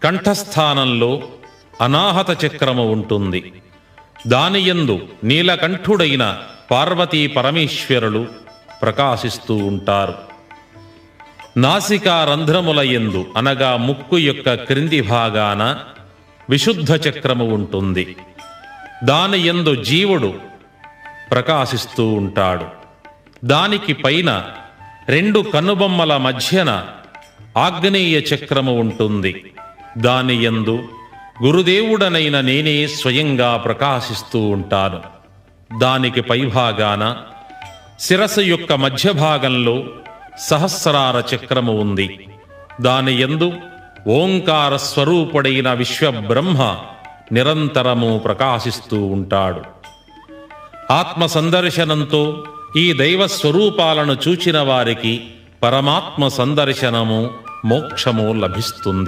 కంఠస్థానంలో అనాహత చక్రము ఉంటుంది. దానియందు నీలకంఠుడైన పార్వతీ పరమేశ్వరులు ప్రకాశిస్తూ ఉంటారు. నాసికా రంధ్రముల యందు అనగా ముక్కు యొక్క క్రింది భాగాన విశుద్ధ చక్రము ఉంటుంది. దాని యందు జీవుడు ప్రకాశిస్తూ ఉంటాడు. దానికి పైన 2 కనుబొమ్మల మధ్యన ఆగ్నేయ చక్రము ఉంటుంది. దాని యందు గురుదేవుడనైన నేనే స్వయంగా ప్రకాశిస్తూ ఉంటాను. దానికి పైభాగాన శిరస్సు యొక్క మధ్య భాగంలో సహస్రార చక్రము ఉంది. దాని యందు ఓంకార స్వరూపుడైన విశ్వబ్రహ్మ నిరంతరము ప్రకాశిస్తూ ఉంటాడు. ఆత్మ సందర్శనంతో ఈ దైవ స్వరూపాలను చూచిన వారికి పరమాత్మ సందర్శనము, మోక్షము లభిస్తుంది.